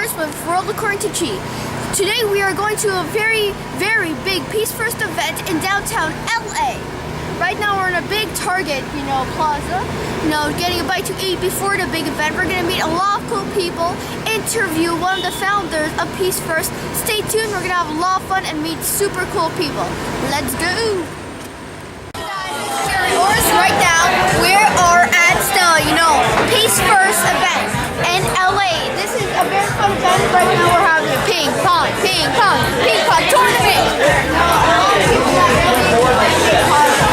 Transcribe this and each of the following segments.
Orz with World According to Chi. Today we are going to a very, very big Peace First event in downtown LA. Right now we're in a big Target, plaza, getting a bite to eat before the big event. We're going to meet a lot of cool people, interview one of the founders of Peace First. Stay tuned, we're going to have a lot of fun and meet super cool people. Let's go! Gerry Orz. Right now we are at the, Peace First event in LA. This is a very fun event. Right now we're having a ping pong tournament.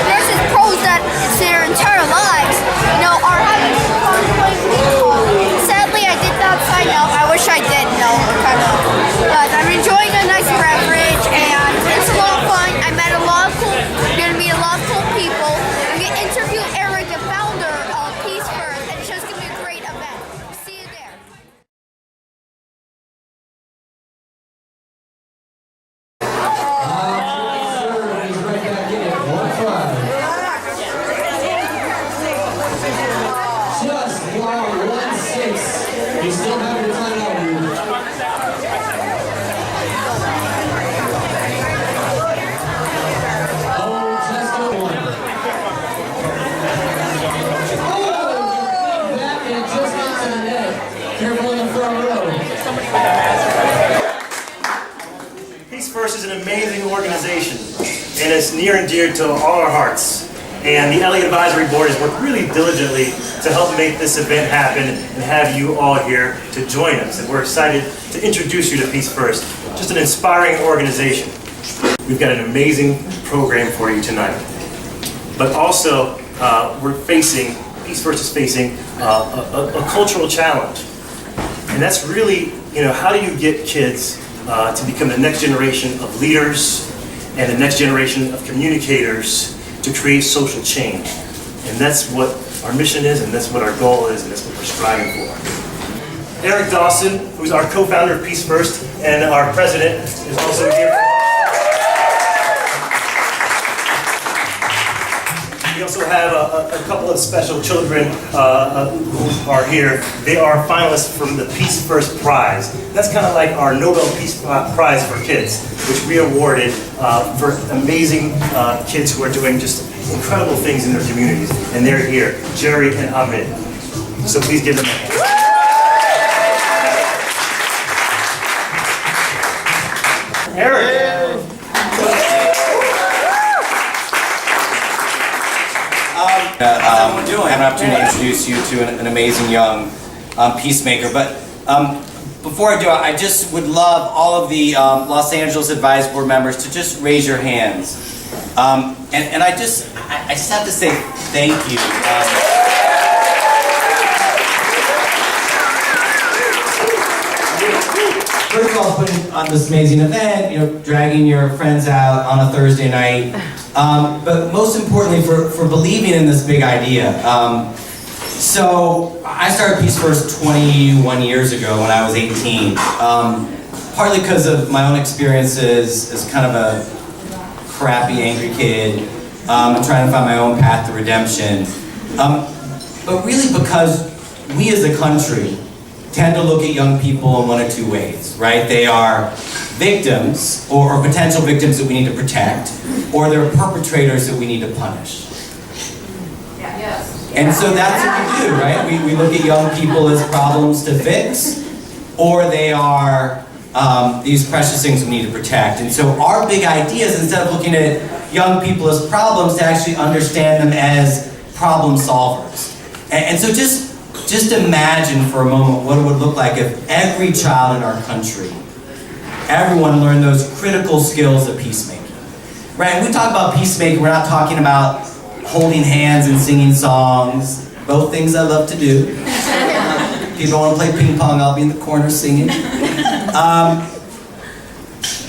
There's just pros that it's their entire lives, are having fun playing ping pong. Sadly, I did not sign up. I wish I did, but I'm enjoying a nice beverage and it's a lot of fun. I met a lot of cool. I'm gonna meet a lot of cool people. I'm gonna interview Eric, the founder of Peace First, and it's just gonna be a great event. See you there. You still have your time out. Oh, just go one. Oh, that and just got to the net. Careful in the front row. Peace First is an amazing organization, and it's near and dear to all our hearts. And the LA Advisory Board has worked really diligently to help make this event happen and have you all here to join us. And we're excited to introduce you to Peace First, just an inspiring organization. We've got an amazing program for you tonight. But also, Peace First is facing a cultural challenge. And that's really, how do you get kids to become the next generation of leaders and the next generation of communicators to create social change. And that's what our mission is, and that's what our goal is, and that's what we're striving for. Eric Dawson, who's our co-founder of Peace First, and our president, is also here. We also have a couple of special children who are here. They are finalists from the Peace First Prize. That's kind of like our Nobel Peace Prize for kids, which we awarded for amazing kids who are doing just incredible things in their communities. And they're here, Gerry and Ahmed. So please give them a hand. Eric. I have an opportunity to introduce you to an amazing young peacemaker. But before I do, I just would love all of the Los Angeles Advisory Board members to just raise your hands. And I just have to say thank you. First of all, putting on this amazing event, dragging your friends out on a Thursday night, but most importantly for believing in this big idea. So I started Peace First 21 years ago when I was 18, partly because of my own experiences as kind of a crappy, angry kid, and trying to find my own path to redemption, but really because we as a country tend to look at young people in one of two ways, right? They are victims, or potential victims that we need to protect, or they're perpetrators that we need to punish. And so that's what we do, right? We look at young people as problems to fix, or they are these precious things we need to protect. And so our big idea is, instead of looking at young people as problems, to actually understand them as problem solvers. And so just imagine for a moment what it would look like if every child in our country, everyone learned those critical skills of peacemaking. Right? When we talk about peacemaking, we're not talking about holding hands and singing songs, both things I love to do. If you don't want to play ping pong, I'll be in the corner singing.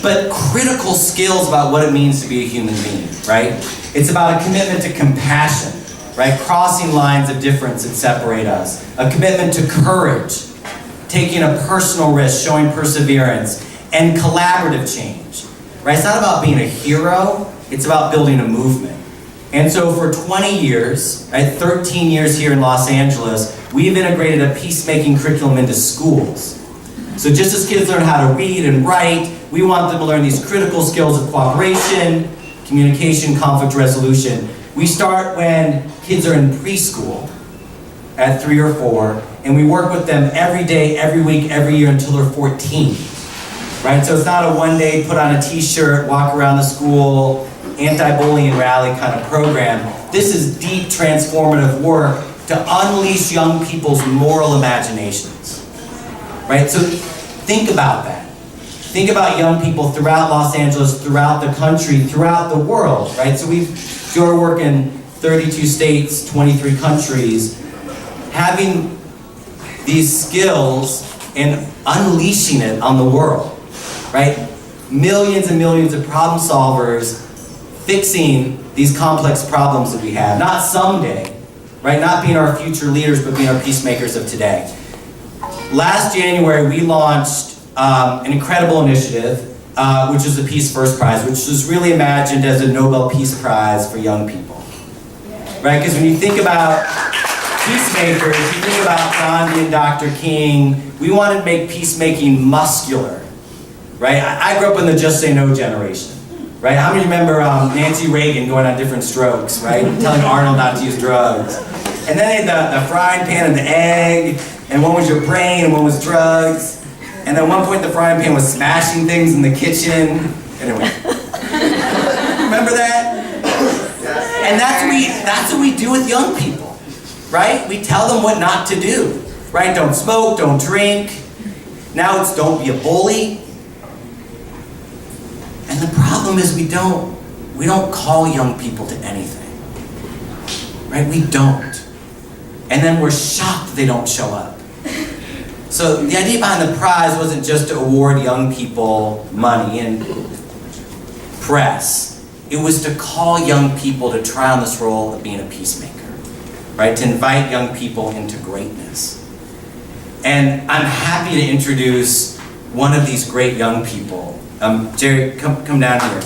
But critical skills about what it means to be a human being, right? It's about a commitment to compassion, right? Crossing lines of difference that separate us. A commitment to courage, taking a personal risk, showing perseverance, and collaborative change, right? It's not about being a hero, it's about building a movement. And so for 20 years, right, 13 years here in Los Angeles, we've integrated a peacemaking curriculum into schools. So just as kids learn how to read and write, we want them to learn these critical skills of cooperation, communication, conflict resolution. We start when kids are in preschool at 3 or 4, and we work with them every day, every week, every year until they're 14. Right? So it's not a one-day, put on a t-shirt, walk around the school, anti-bullying rally kind of program. This is deep transformative work to unleash young people's moral imaginations. Right? So think about that. Think about young people throughout Los Angeles, throughout the country, throughout the world. Right? So we do our work in 32 states, 23 countries, having these skills and unleashing it on the world. Right? Millions and millions of problem solvers fixing these complex problems that we have. Not someday, right? Not being our future leaders, but being our peacemakers of today. Last January, we launched an incredible initiative, which is the Peace First Prize, which was really imagined as a Nobel Peace Prize for young people. Right? Because when you think about peacemakers, you think about Gandhi and Dr. King, we wanted to make peacemaking muscular. Right? I grew up in the Just Say No generation. Right? How many remember Nancy Reagan going on different strokes, right? Telling Arnold not to use drugs. And then they had the frying pan and the egg, and one was your brain and one was drugs. And then at one point the frying pan was smashing things in the kitchen. Anyway. Remember that? And that's what we do with young people. Right? We tell them what not to do. Right? Don't smoke, don't drink. Now it's don't be a bully. And the problem is we don't call young people to anything. Right? We don't. And then we're shocked they don't show up. So the idea behind the prize wasn't just to award young people money and press. It was to call young people to try on this role of being a peacemaker. Right? To invite young people into greatness. And I'm happy to introduce one of these great young people. Gerry, come down here.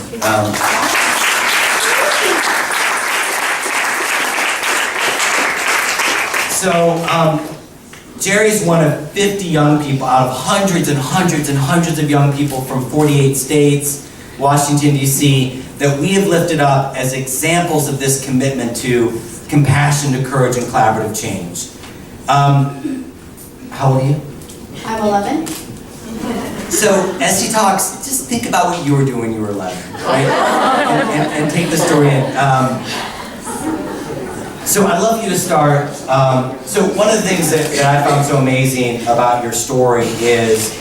Gerry's one of 50 young people out of hundreds and hundreds and hundreds of young people from 48 states, Washington, D.C., that we have lifted up as examples of this commitment to compassion, to courage, and collaborative change. How old are you? I'm 11. So, as he talks, just think about what you were doing when you were 11, right? And take the story in. So I'd love you to start. So one of the things that I found so amazing about your story is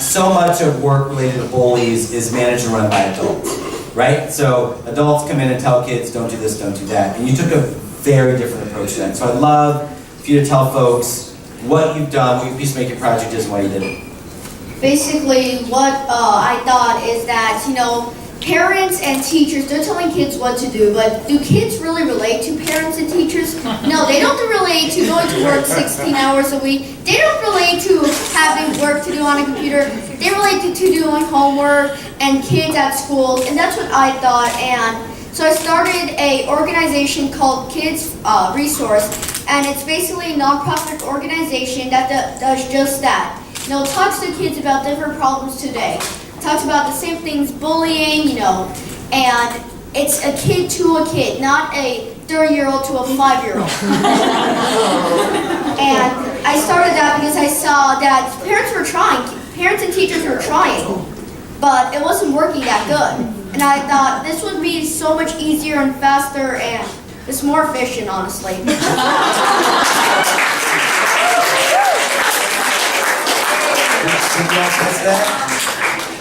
so much of work related to bullies is managed and run by adults, right? So adults come in and tell kids, don't do this, don't do that. And you took a very different approach to that. So I'd love for you to tell folks what you've done, what your peacemaking project is, and why you did it. Basically, what I thought is that, parents and teachers, they're telling kids what to do, but do kids really relate to parents and teachers? No, they don't relate to going to work 16 hours a week. They don't relate to having work to do on a computer. They relate to doing homework and kids at school, and that's what I thought. And so I started an organization called Kids Resource, and it's basically a nonprofit organization that does just that. Talks to kids about different problems today. Talks about the same things, bullying, and it's a kid to a kid, not a 30-year-old to a 5-year-old. And I started that because I saw that parents and teachers were trying, but it wasn't working that good. And I thought this would be so much easier and faster and it's more efficient, honestly.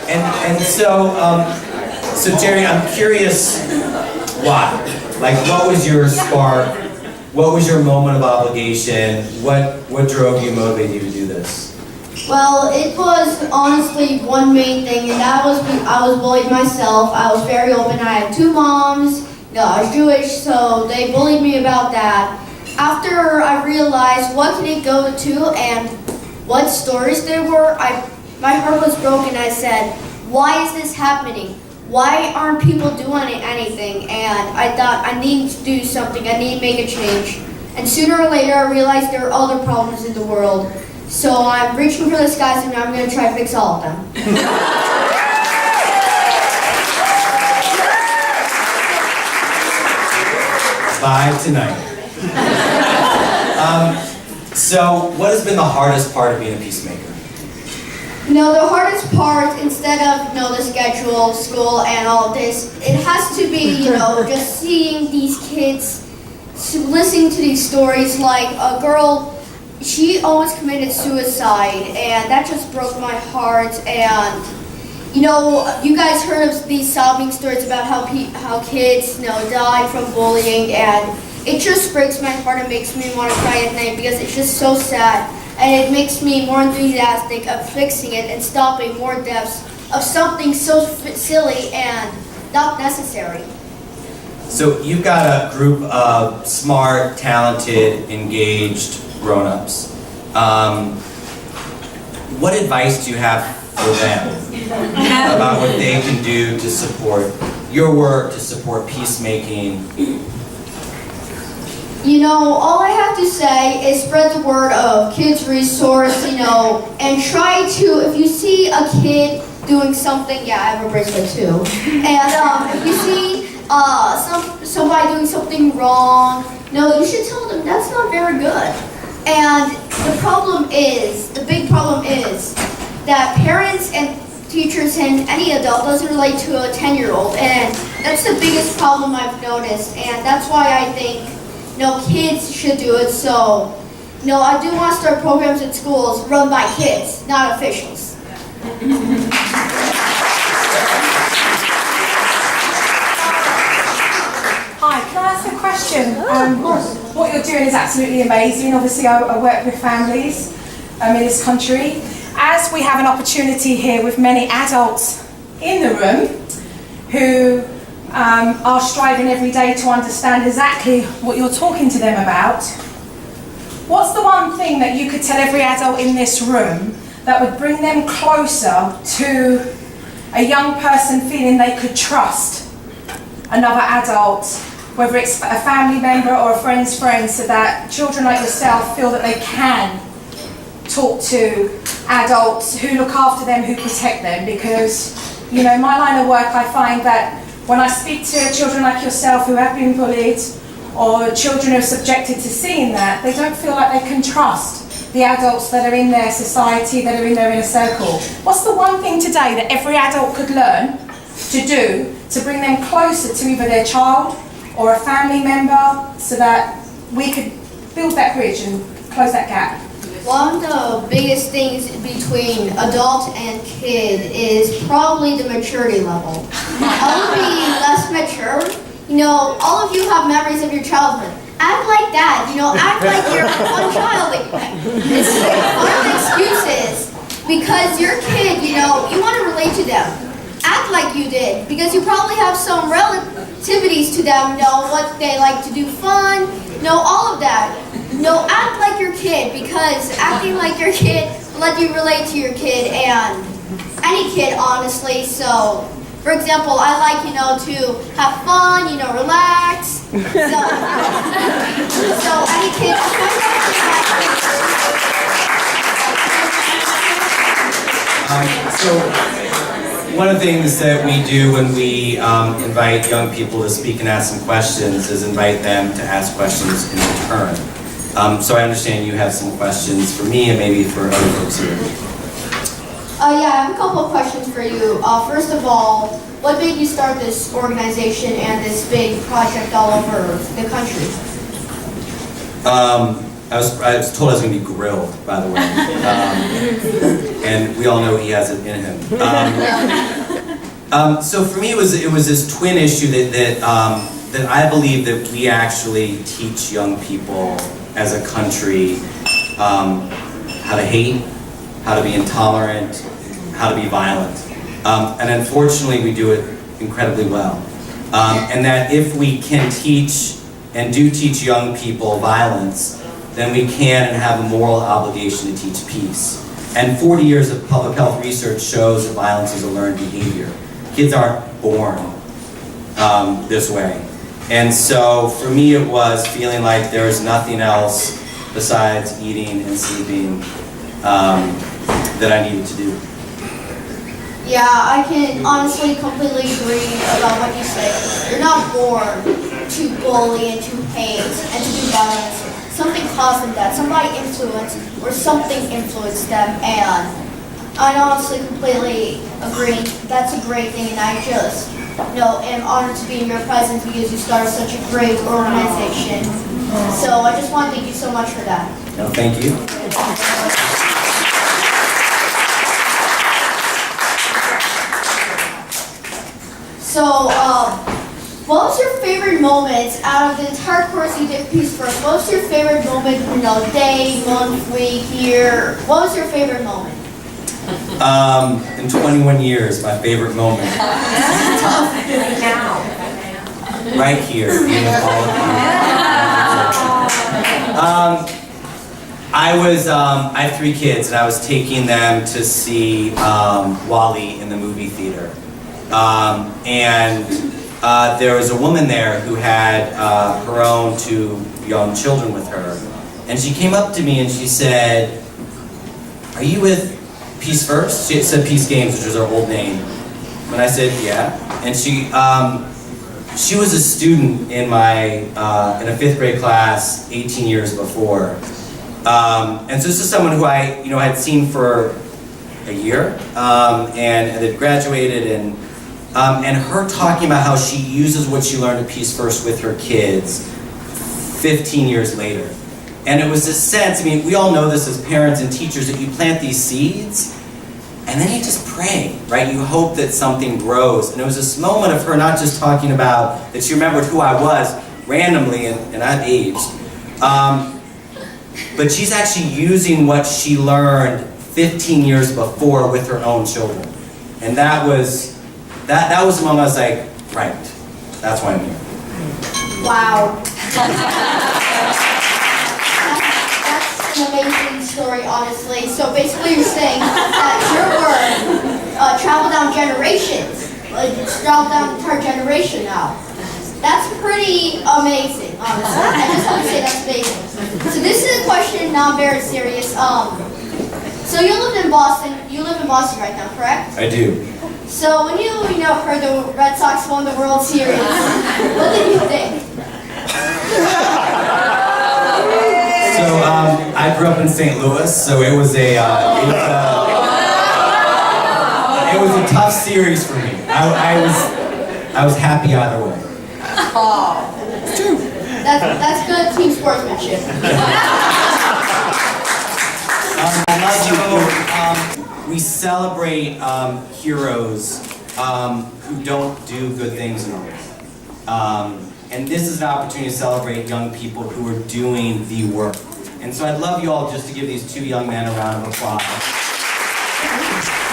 And so Gerry, I'm curious why? Like, what was your spark? What was your moment of obligation? What drove you, motivated you to do this? Well, it was honestly one main thing, and that was I was bullied myself. I was very open. I had 2 moms. I was Jewish, so they bullied me about that. After I realized what can it go to and what stories there were, my heart was broken. I said, why is this happening? Why aren't people doing anything? And I thought, I need to do something. I need to make a change. And sooner or later, I realized there are other problems in the world. So I'm reaching for the skies and I'm going to try to fix all of them. 5 tonight. So what has been the hardest part of being a peacemaker? No, the hardest part, instead of, the schedule, school, and all of this, it has to be, just seeing these kids, listening to these stories, like a girl, she almost committed suicide, and that just broke my heart. And you guys heard of these sobbing stories about how kids died from bullying, and it just breaks my heart and makes me want to cry at night because it's just so sad, and it makes me more enthusiastic of fixing it and stopping more deaths of something so silly and not necessary. So you've got a group of smart, talented, engaged grown-ups. What advice do you have for them about what they can do to support your work, to support peacemaking? All I have to say is spread the word of Kids Resource, and try to, if you see a kid doing something, I have a bracelet too, and if you see somebody doing something wrong, you should tell them that's not very good. And the big problem is that parents and teachers and any adult doesn't relate to a 10-year-old, and that's the biggest problem I've noticed, and that's why I think kids should do it. So I do want to start programs in schools run by kids, not officials. Hi, can I ask a question? What you're doing is absolutely amazing. Obviously, I work with families in this country. As we have an opportunity here with many adults in the room who are striving every day to understand exactly what you're talking to them about, what's the one thing that you could tell every adult in this room that would bring them closer to a young person feeling they could trust another adult, whether it's a family member or a friend's friend, so that children like yourself feel that they can talk to adults who look after them, who protect them? Because, my line of work, I find that when I speak to children like yourself who have been bullied, or children who are subjected to seeing that, they don't feel like they can trust the adults that are in their society, that are in their inner circle. What's the one thing today that every adult could learn to do to bring them closer to either their child or a family member, so that we could build that bridge and close that gap? One of the biggest things between adult and kid is probably the maturity level. I'll be less mature. All of you have memories of your childhood. Act like that, act like you're one child again. It's one of the excuses, because your kid, you want to relate to them. Act like you did, because you probably have some relativities to them, what they like to do fun, all of that. Act like your kid, because acting like your kid will let you relate to your kid, and any kid, honestly. So, for example, I like, to have fun, relax. So any kid, So one of the things that we do when we invite young people to speak and ask some questions is invite them to ask questions in return. So I understand you have some questions for me and maybe for other folks here. I have a couple of questions for you. First of all, what made you start this organization and this big project all over the country? I was told I was going to be grilled, by the way, and we all know he has it in him. So for me, it was this twin issue that I believe that we actually teach young people as a country how to hate, how to be intolerant, how to be violent. And unfortunately, we do it incredibly well. And that if we can teach and do teach young people violence, then we can and have a moral obligation to teach peace. And 40 years of public health research shows that violence is a learned behavior. Kids aren't born this way. And so for me, it was feeling like there was nothing else besides eating and sleeping that I needed to do. Yeah, I can honestly completely agree about what you say. You're not born to bully and to hate and to do violence. Something caused them that. Somebody influenced or something influenced them, and I honestly completely agree. That's a great thing, and I just am honored to be in your presence because you started such a great organization. So I just want to thank you so much for that. No, thank you. So, what was your favorite moment out of the entire course you did Peace First? What was your favorite moment, day, month, week, year? What was your favorite moment? In 21 years, my favorite moment. Right here, being with all of you. I have 3 kids, and I was taking them to see Wall-E in the movie theater. There was a woman there who had her own 2 young children with her. And she came up to me and she said, "Are you with Peace First?" She said Peace Games, which was our old name. And I said, "Yeah." And she was a student in my in a 5th grade class 18 years before. And so this is someone who I had seen for a year and had graduated, and her talking about how she uses what she learned at Peace First with her kids 15 years later. And it was this sense, we all know this as parents and teachers, that you plant these seeds and then you just pray, right? You hope that something grows. And it was this moment of her not just talking about that she remembered who I was randomly, and I've aged, but she's actually using what she learned 15 years before with her own children. And that was the moment I was like, right, that's why I'm here. Wow. That's an amazing story, honestly. So basically you're saying that your work traveled down generations. Like, it's traveled down the entire generation now. That's pretty amazing, honestly. I just want to say that's amazing. So this is a question, now very serious. So you live in Boston. You live in Boston right now, correct? I do. So when you heard the Red Sox won the World Series, what did you think? So I grew up in St. Louis, so it was a tough series for me. I was happy either way. It's true. That's good team sportsmanship. We celebrate heroes who don't do good things in life. And this is an opportunity to celebrate young people who are doing the work. And so I'd love you all just to give these 2 young men a round of applause.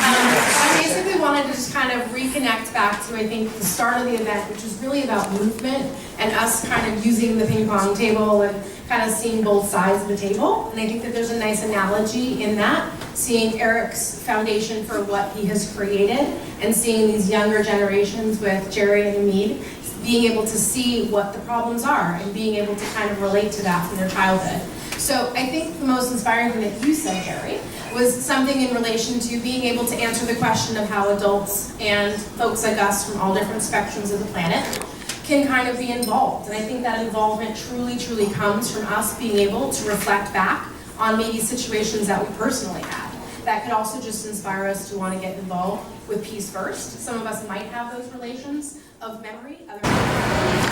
I basically wanted to just kind of reconnect back to, I think, the start of the event, which was really about movement and us kind of using the ping pong table and kind of seeing both sides of the table. And I think that there's a nice analogy in that, seeing Eric's foundation for what he has created and seeing these younger generations with Gerry and Hamid being able to see what the problems are and being able to kind of relate to that from their childhood. So I think the most inspiring thing that you said, Gerry, was something in relation to being able to answer the question of how adults and folks like us from all different spectrums of the planet can kind of be involved. And I think that involvement truly comes from us being able to reflect back on maybe situations that we personally had. That could also just inspire us to want to get involved with Peace First. Some of us might have those relations of memory.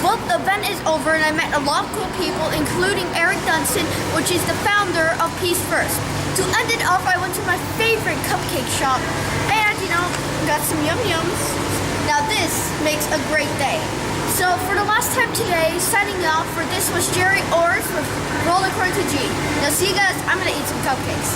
Well, the event is over and I met a lot of cool people, including Eric Dawson, which is the founder of Peace First. To end it off, I went to my favorite cupcake shop and, got some yum-yums. Now this makes a great day. So for the last time today, signing off for this was Gerry Orz with Roll According to G. Now see you guys, I'm gonna eat some cupcakes.